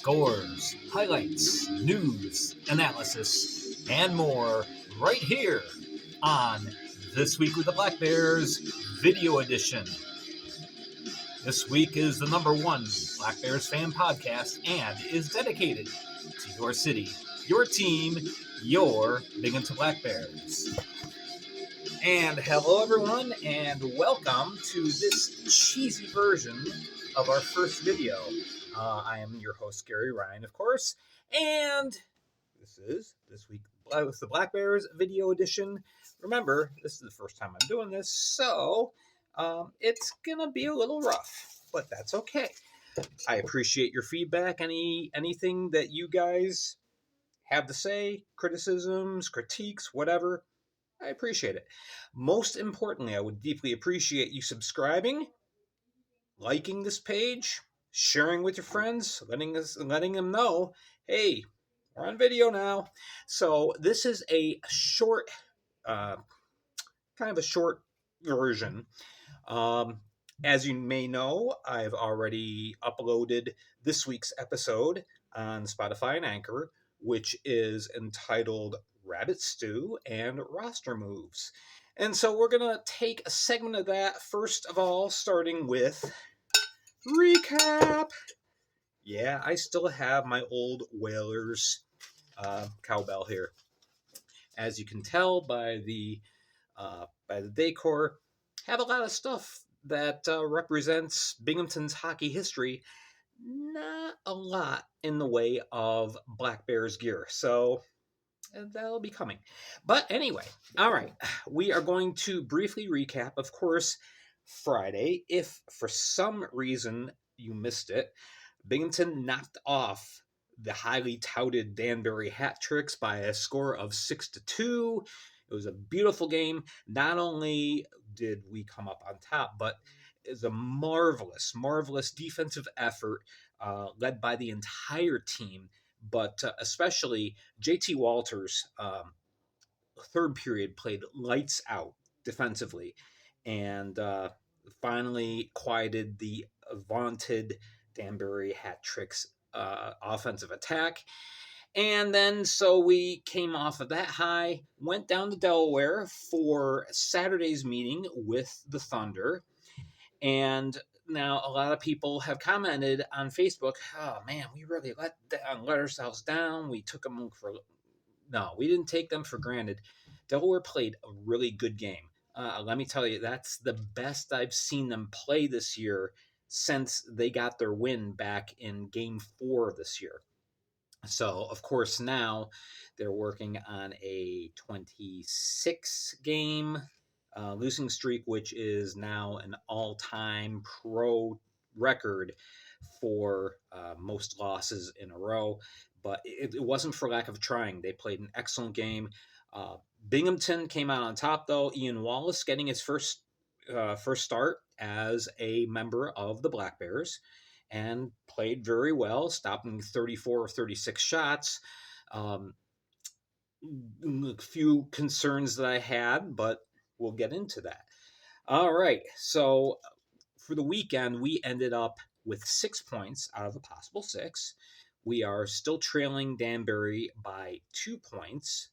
scores, highlights, news, analysis, and more right here on This Week with the Black Bears Video Edition. This week is the number one Black Bears fan podcast and is dedicated to your city, your team, your Binghamton Black Bears. And hello, everyone, and welcome to this cheesy version of our first video. I am your host, Gary Ryan, of course, and this is This Week with the Black Bears Video Edition. Remember, this is the first time I'm doing this, so it's going to be a little rough, but that's okay. I appreciate your feedback, anything that you guys have to say, criticisms, critiques, whatever. I appreciate it. Most importantly, I would deeply appreciate you subscribing, liking this page, sharing with your friends, letting them know, hey, we're on video now. So this is a short, kind of a short version. As you may know, I've already uploaded this week's episode on Spotify and Anchor, which is entitled Rabbit Stew and Roster Moves. And so we're going to take a segment of that, first of all, starting with recap. Yeah, I still have my old Whalers cowbell here. As you can tell by the decor, have a lot of stuff that represents Binghamton's hockey history. Not a lot in the way of Black Bears gear. So that'll be coming. But anyway, all right. We are going to briefly recap, of course, Friday. If for some reason you missed it, Binghamton knocked off the highly touted Danbury Hat Tricks by a score of 6-2. It was a beautiful game. Not only did we come up on top, but it's a marvelous, marvelous defensive effort led by the entire team. But especially JT Walters, third period played lights out defensively and finally quieted the vaunted Danbury Hat Tricks offensive attack. And then so we came off of that high, went down to Delaware for Saturday's meeting with the Thunder. And now, a lot of people have commented on Facebook, oh man, we really let ourselves down. We took them for... No, we didn't take them for granted. Delaware played a really good game. Let me tell you, that's the best I've seen them play this year since they got their win back in Game 4 this year. So, of course, now they're working on a 26-game losing streak, which is now an all-time pro record for most losses in a row. But it wasn't for lack of trying. They played an excellent game. Binghamton came out on top, though. Ian Wallace getting his first start as a member of the Black Bears and played very well, stopping 34 or 36 shots. A few concerns that I had, but we'll get into that. All right, so for the weekend, we ended up with 6 points out of a possible 6. We are still trailing Danbury by 2 points.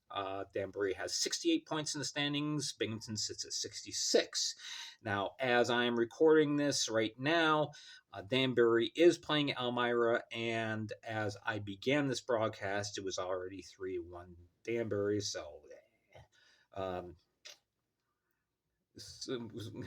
Danbury has 68 points in the standings. Binghamton sits at 66. Now, as I am recording this right now, Danbury is playing Elmira, and as I began this broadcast, it was already 3-1 Danbury, so...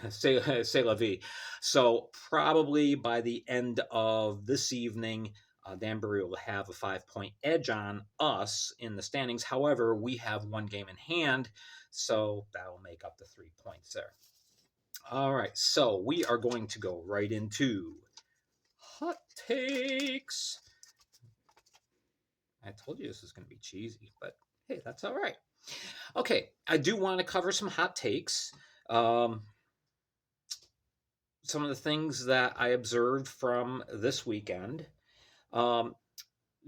say la vie. So probably by the end of this evening, Danbury will have a 5-point edge on us in the standings. However, we have one game in hand, so that'll make up the 3 points there. All right, so we are going to go right into hot takes. I told you this was going to be cheesy, but hey, that's all right. Okay, I do want to cover some hot takes. Some of the things that I observed from this weekend.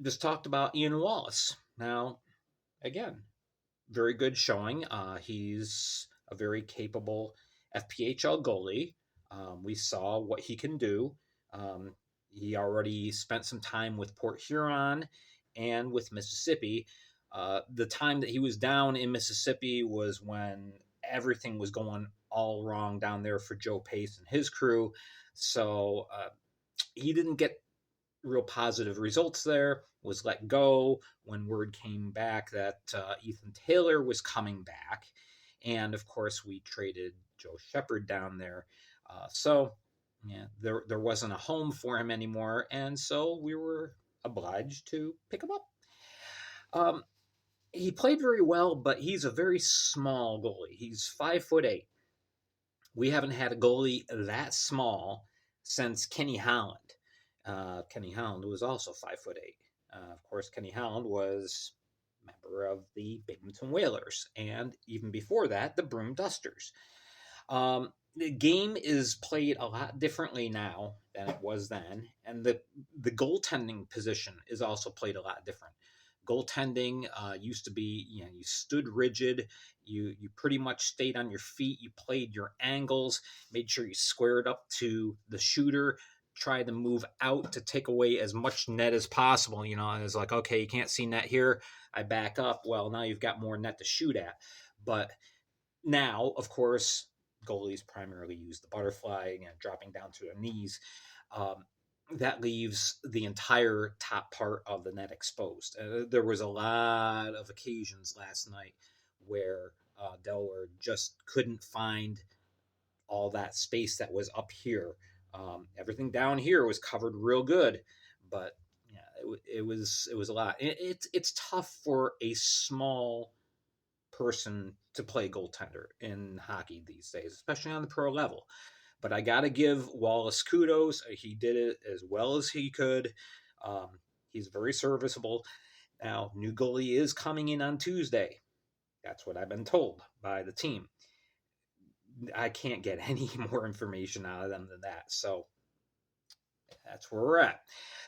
Just talked about Ian Wallace. Now, again, very good showing. He's a very capable FPHL goalie. We saw what he can do. He already spent some time with Port Huron and with Mississippi. The time that he was down in Mississippi was when everything was going all wrong down there for Joe Pace and his crew. So he didn't get real positive results there, was let go when word came back that Ethan Taylor was coming back. And of course, we traded Joe Shepard down there. So yeah, there wasn't a home for him anymore. And so we were obliged to pick him up. He played very well, but he's a very small goalie. He's 5'8". We haven't had a goalie that small since Kenny Holland. Kenny Holland was also 5'8". Of course, Kenny Holland was a member of the Binghamton Whalers, and even before that, the Broome Dusters. The game is played a lot differently now than it was then, and the goaltending position is also played a lot different. Goaltending used to be, you stood rigid, you pretty much stayed on your feet, you played your angles, made sure you squared up to the shooter, tried to move out to take away as much net as possible. And it's like, okay, you can't see net here, I back up. Well, now you've got more net to shoot at. But now, of course, goalies primarily use the butterfly, dropping down to their knees. That leaves the entire top part of the net exposed. There was a lot of occasions last night where Delaware just couldn't find all that space that was up here. Everything down here was covered real good, but yeah, it was a lot. It's tough for a small person to play goaltender in hockey these days, especially on the pro level. But I got to give Wallace kudos. He did it as well as he could. He's very serviceable. Now, new goalie is coming in on Tuesday. That's what I've been told by the team. I can't get any more information out of them than that. So that's where we're at.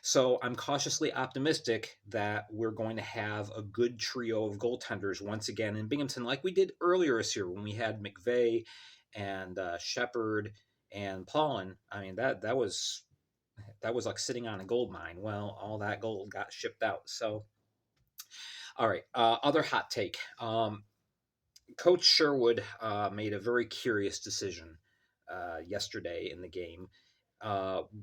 So I'm cautiously optimistic that we're going to have a good trio of goaltenders once again in Binghamton, like we did earlier this year when we had McVeigh and Shepard and Paulin. I mean, that was like sitting on a gold mine. Well, all that gold got shipped out. So, all right. Other hot take. Coach Sherwood made a very curious decision yesterday in the game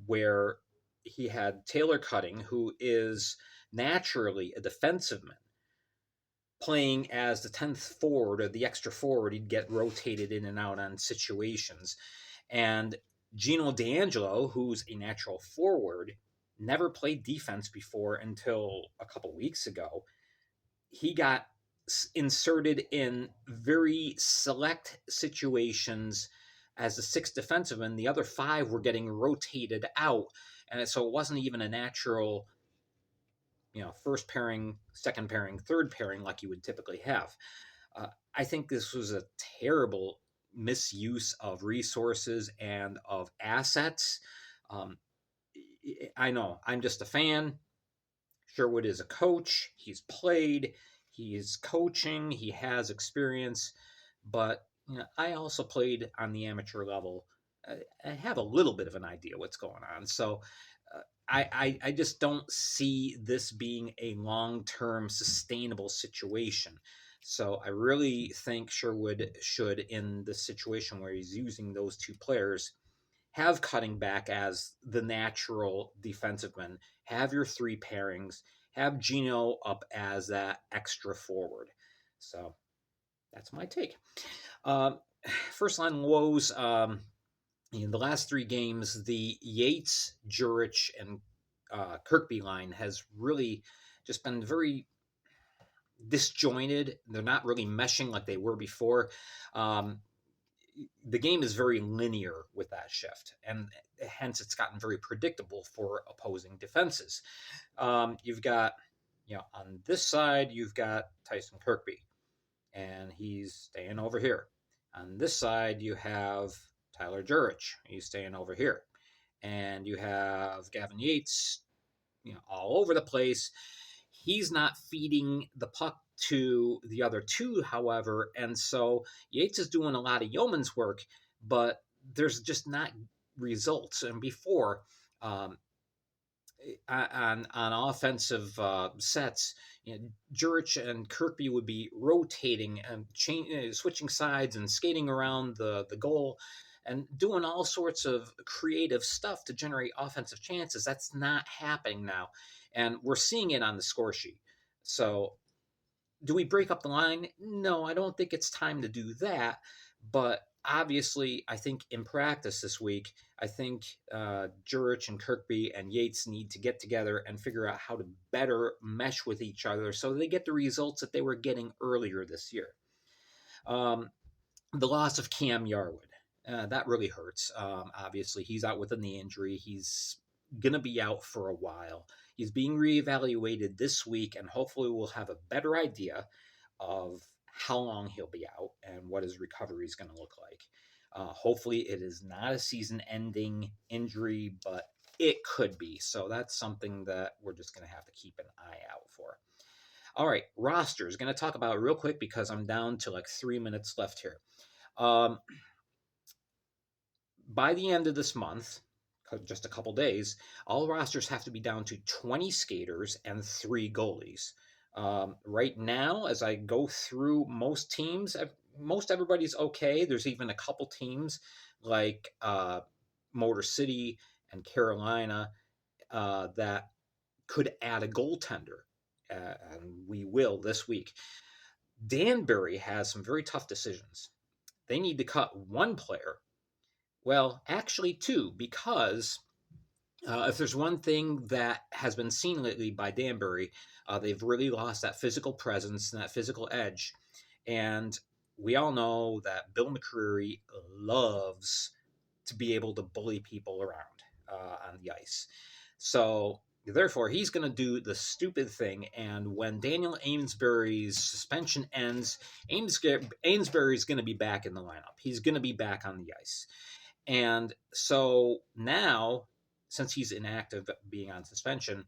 where he had Taylor Cutting, who is naturally a defensive man, playing as the 10th forward or the extra forward. He'd get rotated in and out on situations. And Gino D'Angelo, who's a natural forward, never played defense before until a couple weeks ago. He got inserted in very select situations as the sixth defenseman. The other five were getting rotated out. And so it wasn't even a natural, first pairing, second pairing, third pairing like you would typically have. I think this was a terrible misuse of resources and of assets. I know, I'm just a fan. Sherwood is a coach. He's played. He is coaching. He has experience. But I also played on the amateur level. I have a little bit of an idea what's going on. So I just don't see this being a long-term sustainable situation. So I really think Sherwood should, in the situation where he's using those two players, have Cutting back as the natural defenseman, have your three pairings, have Gino up as that extra forward. So that's my take. First line woes. In the last three games, the Yates, Jurich, and Kirkby line has really just been very disjointed. They're not really meshing like they were before. The game is very linear with that shift, and hence it's gotten very predictable for opposing defenses. You've got, on this side, you've got Tyson Kirkby, and he's staying over here. On this side, you have Tyler Jurich, he's staying over here. And you have Gavin Yates, all over the place. He's not feeding the puck to the other two, however, and so Yates is doing a lot of yeoman's work, but there's just not results. And before, on offensive sets, Jurich and Kirkby would be rotating and switching sides and skating around the goal and doing all sorts of creative stuff to generate offensive chances. That's not happening now, and we're seeing it on the score sheet. So, do we break up the line? No, I don't think it's time to do that. But obviously, I think in practice this week, I think Jurich and Kirkby and Yates need to get together and figure out how to better mesh with each other so they get the results that they were getting earlier this year. The loss of Cam Yarwood, that really hurts. Obviously, he's out with a knee injury. He's going to be out for a while. He's being reevaluated this week, and hopefully, we'll have a better idea of how long he'll be out and what his recovery is going to look like. Hopefully, it is not a season ending injury, but it could be. So, that's something that we're just going to have to keep an eye out for. All right, rosters. Going to talk about it real quick because I'm down to like 3 minutes left here. By the end of this month, just a couple days, all rosters have to be down to 20 skaters and 3 goalies. Right now, as I go through most teams, most everybody's okay. There's even a couple teams like Motor City and Carolina that could add a goaltender, and we will this week. Danbury has some very tough decisions. They need to cut one player. Well, actually, 2, because if there's one thing that has been seen lately by Danbury, they've really lost that physical presence and that physical edge. And we all know that Bill McCreary loves to be able to bully people around on the ice. So, therefore, he's going to do the stupid thing. And when Daniel Amesbury's suspension ends, Amesbury is going to be back in the lineup. He's going to be back on the ice. And so now, since he's inactive, being on suspension,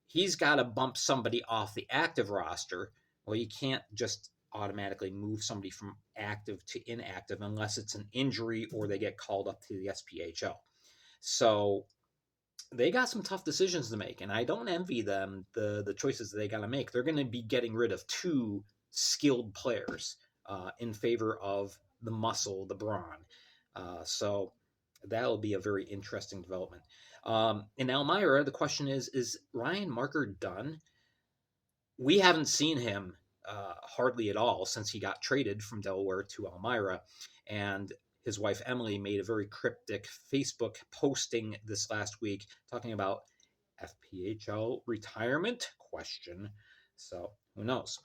he's got to bump somebody off the active roster. Well, you can't just automatically move somebody from active to inactive unless it's an injury or they get called up to the SPHL. So they got some tough decisions to make, and I don't envy them the choices they got to make. They're going to be getting rid of 2 skilled players in favor of the muscle, the brawn. So that'll be a very interesting development. In Elmira, the question is Ryan Marker done? We haven't seen him hardly at all since he got traded from Delaware to Elmira. And his wife Emily made a very cryptic Facebook posting this last week talking about FPHL retirement question. So who knows?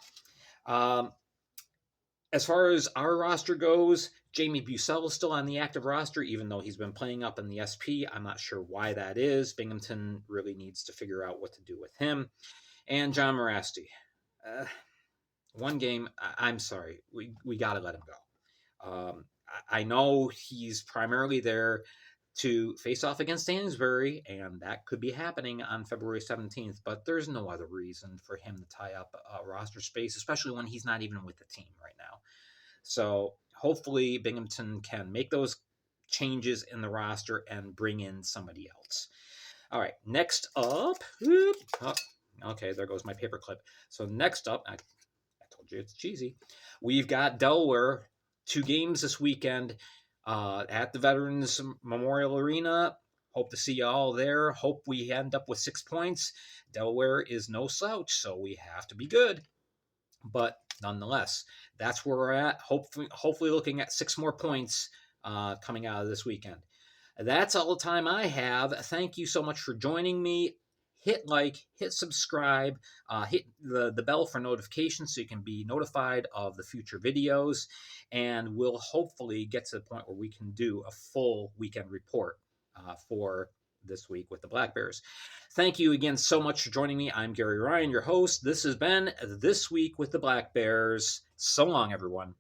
As far as our roster goes, Jamie Bussell is still on the active roster, even though he's been playing up in the SP. I'm not sure why that is. Binghamton really needs to figure out what to do with him. And John Morasti. One game, I'm sorry. We got to let him go. I know he's primarily there to face off against Amesbury, and that could be happening on February 17th, but there's no other reason for him to tie up roster space, especially when he's not even with the team right now. So hopefully Binghamton can make those changes in the roster and bring in somebody else. All right, next up, okay, there goes my paperclip. So next up, I told you it's cheesy. We've got Delaware, 2 games this weekend at the Veterans Memorial Arena. Hope to see you all there. Hope we end up with 6 points. Delaware is no slouch, so we have to be good. But nonetheless, that's where we're at. Hopefully looking at 6 more points coming out of this weekend. That's all the time I have. Thank you so much for joining me. Hit like, hit subscribe, hit the bell for notifications so you can be notified of the future videos. And we'll hopefully get to the point where we can do a full weekend report for this week with the Black Bears. Thank you again so much for joining me. I'm Gary Ryan, your host. This has been This Week with the Black Bears. So long, everyone.